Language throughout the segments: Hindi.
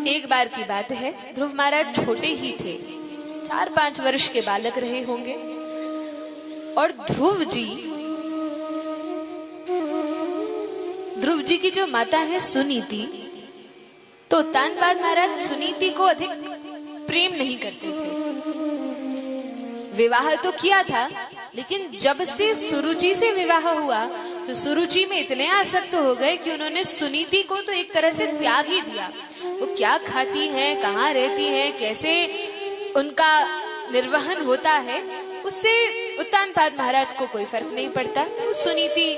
एक बार की बात है, ध्रुव महाराज छोटे ही थे, 4-5 वर्ष के बालक रहे होंगे। और ध्रुव जी की जो माता है सुनीति, तो उत्तानपाद महाराज सुनीति को अधिक प्रेम नहीं करते थे। विवाह तो किया था, लेकिन जब से सुरुचि से विवाह हुआ तो सुरुचि में इतने आसक्त हो गए कि उन्होंने सुनीति को तो एक तरह से त्याग ही दिया। वो क्या खाती है, कहाँ रहती है, कैसे उनका निर्वहन होता है, उससे उत्तानपाद महाराज को कोई फर्क नहीं पड़ता। वो सुनीति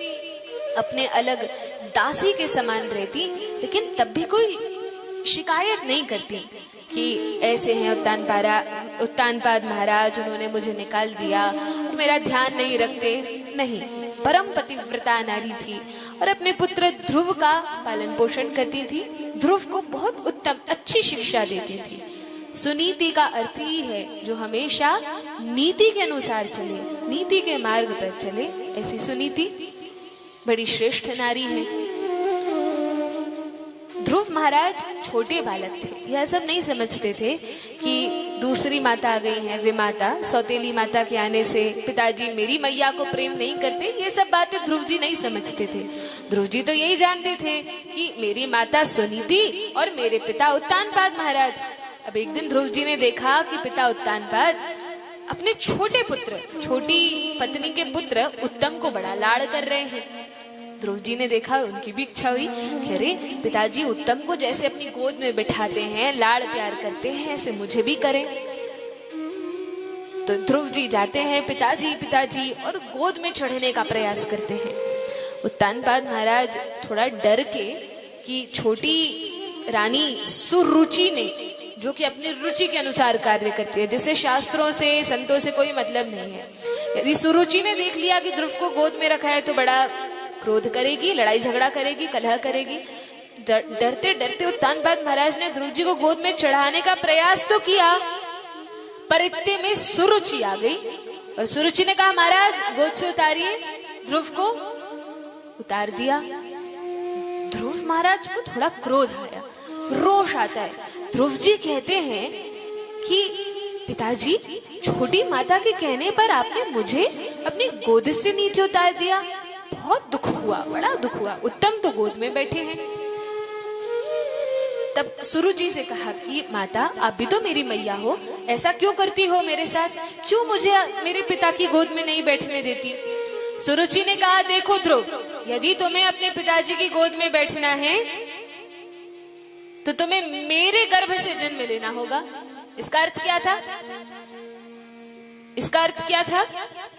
अपने अलग दासी के समान रहती, लेकिन तब भी कोई शिकायत नहीं करती कि ऐसे हैं उत्तानपाद महाराज, उन्होंने मुझे निकाल दिया और मेरा ध्यान नहीं रखते। नहीं, परम पतिव्रता नारी थी और अपने पुत्र ध्रुव का पालन पोषण करती थी। ध्रुव को बहुत उत्तम अच्छी शिक्षा देती थी। सुनीति का अर्थ ही है जो हमेशा नीति के अनुसार चले, नीति के मार्ग पर चले। ऐसी सुनीति बड़ी श्रेष्ठ नारी है। ध्रुव महाराज छोटे बालक थे, यह सब नहीं समझते थे कि दूसरी माता आ गई है, विमाता, सौतेली माता के आने से पिताजी मेरी मैया को प्रेम नहीं करते। ये सब बातें ध्रुव जी नहीं समझते थे। ध्रुव जी तो यही जानते थे कि मेरी माता सुनीति और मेरे पिता उत्तानपाद महाराज। अब एक दिन ध्रुव जी ने देखा कि पिता उत्तानपाद अपने छोटे पुत्र, छोटी पत्नी के पुत्र उत्तम को बड़ा लाड़ कर रहे हैं। ध्रुव जी ने देखा, उनकी भी इच्छा हुई कि अरे पिताजी उत्तम को जैसे अपनी गोद में बिठाते हैं, लाड़ प्यार करते हैं, ऐसे मुझे भी करें। तो ध्रुव जी जाते हैं, पिताजी पिताजी, और गोद में चढ़ने का प्रयास करते हैं। उत्तानपाद महाराज थोड़ा डर के कि छोटी रानी सुरुचि ने, जो कि अपनी रुचि के अनुसार कार्य करती है, जिसे शास्त्रों से संतों से कोई मतलब नहीं है, यदि सुरुचि ने देख लिया कि ध्रुव को गोद में रखा है तो बड़ा क्रोध करेगी, लड़ाई झगड़ा करेगी, कलह करेगी। डरते डरते उत्तानपाद महाराज ने ध्रुव जी को गोद में चढ़ाने का प्रयास तो किया, पर इतने में सुरुचि आ गई और सुरुचि ने कहा महाराज गोद से उतारिए। ध्रुव को उतार दिया। ध्रुव महाराज को थोड़ा क्रोध आया, रोष आता है। ध्रुव जी कहते हैं कि पिताजी, छोटी माता के कहने पर आपने मुझे अपनी गोद से नीचे उतार दिया, बहुत दुख हुआ, बड़ा दुख हुआ। उत्तम तो गोद में बैठे हैं। तब सुरुचि से कहा कि माता, आप भी तो मेरी मैया हो, ऐसा क्यों करती हो मेरे साथ, क्यों मुझे मेरे पिता की गोद में नहीं बैठने देती। सुरुचि ने कहा, देखो ध्रुव, यदि तुम्हें अपने पिताजी की गोद में बैठना है तो तुम्हें मेरे गर्भ से जन्म लेना होगा। इसका अर्थ क्या था? इसका अर्थ क्या था?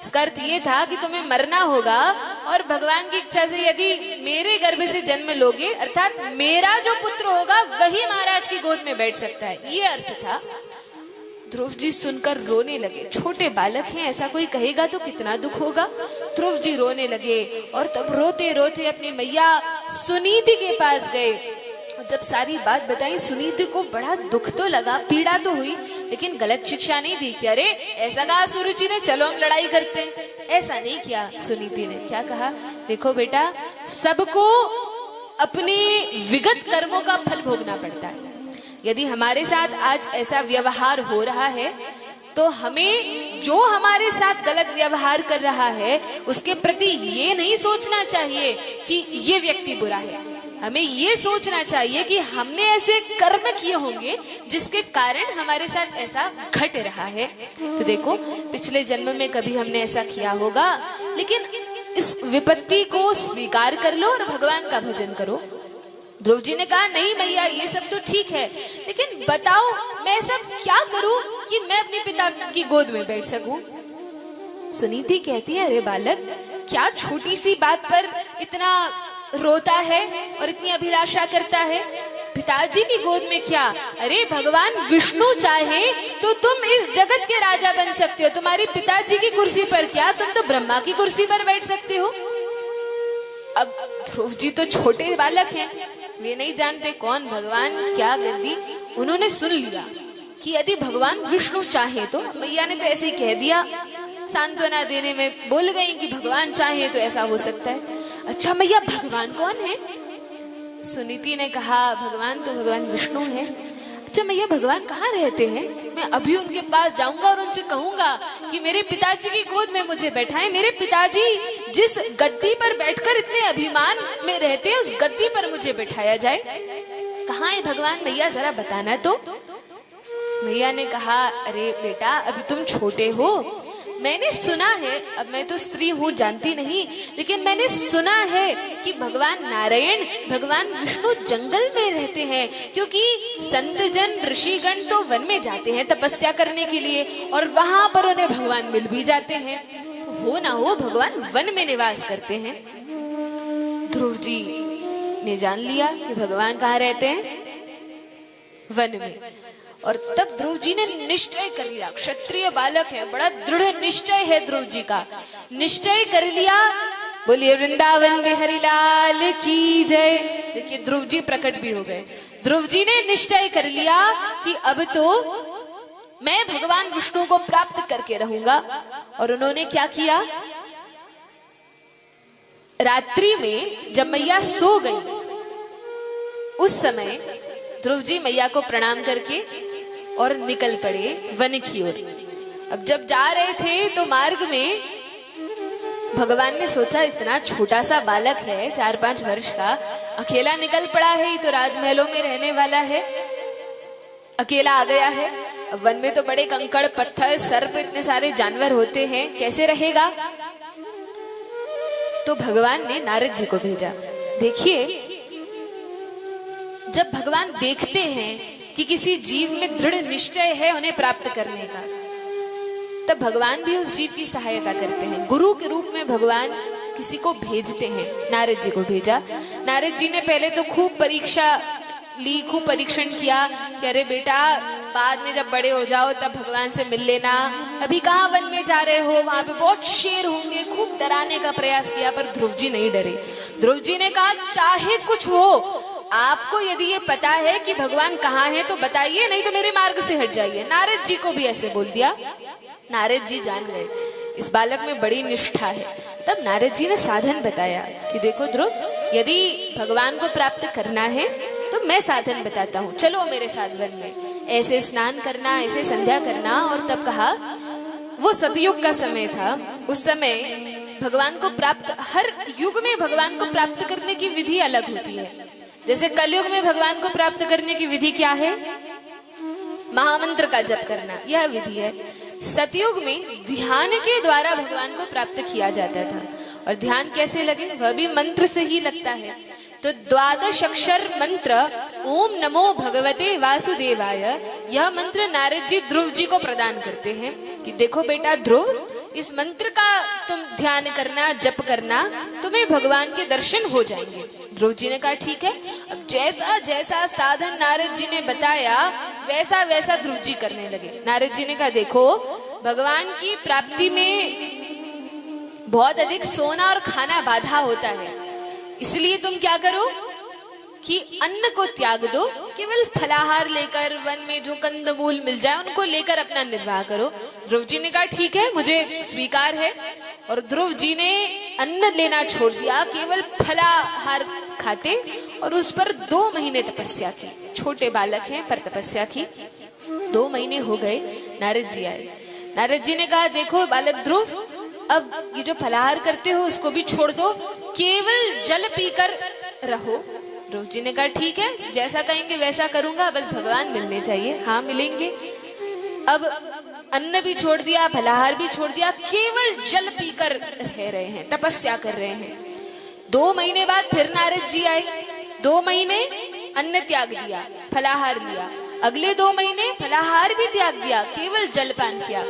इसका अर्थ ये था कि तुम्हें मरना होगा और भगवान की इच्छा से यदि मेरे गर्भ से जन्म लोगे, अर्थात मेरा जो पुत्र होगा वही महाराज की गोद में बैठ सकता है, ये अर्थ था। ध्रुव जी सुनकर रोने लगे। छोटे बालक हैं, ऐसा कोई कहेगा तो कितना दुख होगा। ध्रुव जी रोने लगे और तब रोते रोते अपनी मैया सुनीति के पास गए। जब सारी बात बताई, सुनीति को बड़ा दुख तो लगा, पीड़ा तो हुई, लेकिन गलत शिक्षा नहीं दी कि अरे ऐसा कहा सुरुचि ने, चलो हम लड़ाई करते हैं। ऐसा नहीं किया सुनीति ने। क्या कहा? देखो बेटा, सबको अपने विगत कर्मों का फल भोगना पड़ता है। यदि हमारे साथ आज ऐसा व्यवहार हो रहा है तो हमें जो हमारे साथ गलत व्यवहार कर रहा है उसके प्रति ये नहीं सोचना चाहिए कि ये व्यक्ति बुरा है। हमें ये सोचना चाहिए कि हमने ऐसे कर्म किए होंगे जिसके कारण हमारे साथ ऐसा घट रहा है। तो देखो, पिछले जन्म में कभी हमने ऐसा किया होगा, लेकिन इस विपत्ति को स्वीकार कर लो और भगवान का भजन करो। ध्रुव जी ने कहा, नहीं मैया, ये सब तो ठीक है, लेकिन बताओ मैं ऐसा क्या करूं कि मैं अपने पिता की गोद में बैठ सकूं। सुनीति कहती है, अरे बालक, क्या छोटी सी बात पर इतना रोता है और इतनी अभिलाषा करता है? पिताजी की गोद में क्या? अरे भगवान विष्णु चाहे तो तुम इस जगत के राजा बन सकते हो। तुम्हारी पिताजी की कुर्सी पर क्या, तुम तो ब्रह्मा की कुर्सी पर बैठ सकते हो। अब ध्रुव जी तो छोटे बालक हैं, वे नहीं जानते कौन भगवान, क्या गद्दी। उन्होंने सुन लिया कि यदि भगवान विष्णु चाहे तो, मैया ने तो ऐसे ही कह दिया, सांत्वना देने में बोल गई कि भगवान चाहे तो ऐसा हो सकता है। अच्छा मैया, भगवान कौन है? सुनीति ने कहा, भगवान तो भगवान विष्णु है। अच्छा मैया भगवान कहाँ रहते हैं? मैं अभी उनके पास जाऊंगा और उनसे कहूंगा कि मेरे पिताजी की गोद में मुझे बैठाएं। मेरे पिताजी जिस गद्दी पर बैठकर इतने अभिमान में रहते हैं, उस गद्दी पर मुझे बैठाया जाए। कहाँ है भगवान मैया, जरा बताना तो। मैया ने कहा, अरे बेटा अभी तुम छोटे हो, मैंने सुना है, अब मैं तो स्त्री हूँ जानती नहीं, लेकिन मैंने सुना है कि भगवान नारायण, भगवान विष्णु जंगल में रहते हैं, क्योंकि संत जन ऋषिगण तो वन में जाते हैं तपस्या करने के लिए और वहां पर उन्हें भगवान मिल भी जाते हैं। हो ना हो भगवान वन में निवास करते हैं। ध्रुव जी ने जान लिया कि भगवान कहाँ रहते हैं, वन में। और तब ध्रुव जी ने निश्चय कर लिया, क्षत्रिय बालक है, बड़ा दृढ़ निश्चय है ध्रुव जी का, निश्चय कर लिया। बोलिए वृंदावन बिहारी लाल की जय। देखिए ध्रुव जी प्रकट भी हो गए। ध्रुव जी ने निश्चय कर लिया कि अब तो मैं भगवान विष्णु को प्राप्त करके रहूंगा। और उन्होंने क्या किया, रात्रि में जब मैया सो गई, उस समय ध्रुव जी मैया को प्रणाम करके और निकल पड़े वन की ओर। अब जब जा रहे थे तो मार्ग में भगवान ने सोचा, इतना छोटा सा बालक है, 4-5 वर्ष का, अकेला निकल पड़ा है, तो राजमहलों में रहने वाला है, अकेला आ गया है। अब वन में तो बड़े कंकड़ पत्थर सर्प इतने सारे जानवर होते हैं, कैसे रहेगा। तो भगवान ने नारद जी को भेजा। देखिए जब भगवान देखते हैं कि किसी जीव में दृढ़ निश्चय है उन्हें प्राप्त करने का, तब भगवान भी उस जीव की सहायता करते हैं। गुरु के रूप में भगवान किसी को भेजते हैं। नारद जी को भेजा। नारद जी ने पहले तो खूब परीक्षा ली, खूब परीक्षण किया कि अरे बेटा बाद में जब बड़े हो जाओ तब भगवान से मिल लेना, अभी कहाँ वन में जा रहे हो, वहां पे बहुत शेर होंगे। खूब डराने का प्रयास किया, पर ध्रुव जी नहीं डरे। ध्रुव जी ने कहा, चाहे कुछ हो, आपको यदि ये पता है कि भगवान कहाँ है तो बताइए, नहीं तो मेरे मार्ग से हट जाइए। नारद जी को भी ऐसे बोल दिया। नारद जी जान गए इस बालक में बड़ी निष्ठा है। तब नारद जी ने साधन बताया कि देखो ध्रुव, यदि भगवान को प्राप्त करना है तो मैं साधन बताता हूँ, चलो मेरे साथ वन में। ऐसे स्नान करना, ऐसे संध्या करना। और तब कहा, वो सतयुग का समय था, उस समय भगवान को प्राप्त, हर युग में भगवान को प्राप्त करने की विधि अलग होती है। जैसे कलयुग में भगवान को प्राप्त करने की विधि क्या है, महामंत्र का जप करना, यह विधि है। सतयुग में ध्यान के द्वारा भगवान को प्राप्त किया जाता था। और ध्यान कैसे लगे, वह भी मंत्र से ही लगता है। तो 12 अक्षर मंत्र ओम नमो भगवते वासुदेवाय, यह मंत्र नारद जी ध्रुव जी को प्रदान करते हैं कि देखो बेटा ध्रुव, इस मंत्र का तुम ध्यान करना, जप करना, तुम्हें भगवान के दर्शन हो जाएंगे। ध्रुव जी ने कहा ठीक है। अब जैसा जैसा साधन नारद जी ने बताया वैसा वैसा ध्रुव जी करने लगे। नारद जी ने कहा देखो, भगवान की प्राप्ति में बहुत अधिक सोना और खाना बाधा होता है, इसलिए तुम क्या करो कि अन्न को त्याग दो, केवल फलाहार लेकर वन में जो कंदमूल मिल जाए उनको लेकर अपना निर्वाह करो। ध्रुव जी ने कहा ठीक है, मुझे स्वीकार है। और ध्रुव जी ने अन्न लेना छोड़ दिया, केवल फलाहार खाते और उस पर 2 महीने तपस्या की। छोटे बालक हैं पर तपस्या की। 2 महीने हो गए, नारद जी आए। नारद जी ने कहा देखो बालक ध्रुव, अब ये जो फलाहार करते हो उसको भी छोड़ दो, केवल जल पीकर रहो। ध्रुव जी ने कहा ठीक है, जैसा कहेंगे वैसा करूंगा, बस भगवान मिलने चाहिए। हाँ मिलेंगे। अब अन्न भी छोड़ दिया, फलाहार भी छोड़ दिया, केवल जल पीकर रह रहे हैं, तपस्या कर रहे हैं। 2 महीने बाद फिर नारद जी आए। 2 महीने अन्न त्याग दिया, फलाहार लिया। अगले 2 महीने फलाहार भी त्याग दिया, केवल जलपान किया।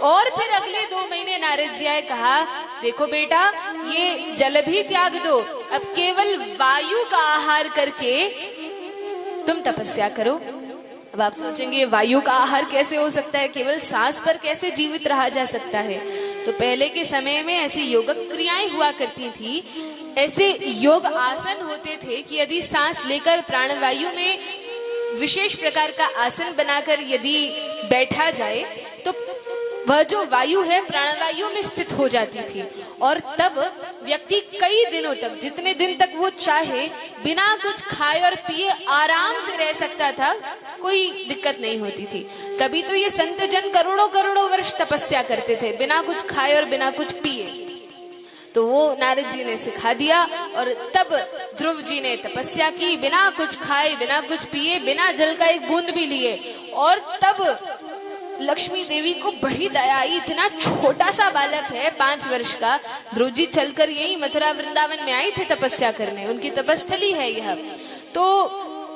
और फिर अगले 2 महीने नारद जी आए, कहा देखो बेटा, ये जल भी त्याग दो, अब केवल वायु का आहार करके तुम तपस्या करो। अब आप सोचेंगे वायु का आहार कैसे हो सकता है, केवल सांस पर कैसे जीवित रहा जा सकता है। तो पहले के समय में ऐसी योग क्रियाएं हुआ करती थी, ऐसे योग आसन होते थे कि यदि सांस लेकर प्राणवायु में विशेष प्रकार का आसन बनाकर यदि बैठा जाए तो वह जो वायु है प्राणवायु में स्थित हो जाती थी और तब व्यक्ति कई दिनों तक, जितने दिन तक वो चाहे, बिना कुछ खाए और पिए आराम से रह सकता था, कोई दिक्कत नहीं होती थी। तभी तो ये संत जन करोड़ों करोड़ों वर्ष तपस्या करते थे बिना कुछ खाए और बिना कुछ पिए। तो वो नारद जी ने सिखा दिया और तब ध्रुव जी ने तपस्या की, बिना कुछ खाए, बिना कुछ पिए, बिना जल का एक बूंद भी लिए। और तब लक्ष्मी देवी को बड़ी दया आई, इतना छोटा सा बालक है 5 वर्ष का। ध्रुव जी चलकर यही मथुरा वृंदावन में आई थे तपस्या करने, उनकी तपस्थली है यह। तो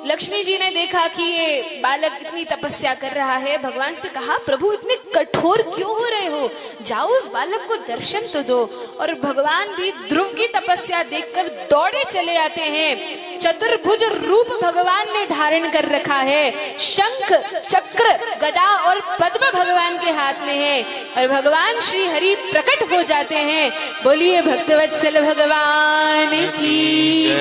लक्ष्मी जी ने देखा कि ये बालक इतनी तपस्या कर रहा है, भगवान से कहा, प्रभु इतने कठोर क्यों हो रहे हो, जाओ उस बालक को दर्शन तो दो। और भगवान भी ध्रुव की तपस्या देखकर दौड़े चले आते हैं। चतुर्भुज रूप भगवान ने धारण कर रखा है, शंख चक्र गदा और पद्म भगवान के हाथ में है और भगवान श्री हरि प्रकट हो जाते हैं। बोलिए भक्तवत्सल भगवान की।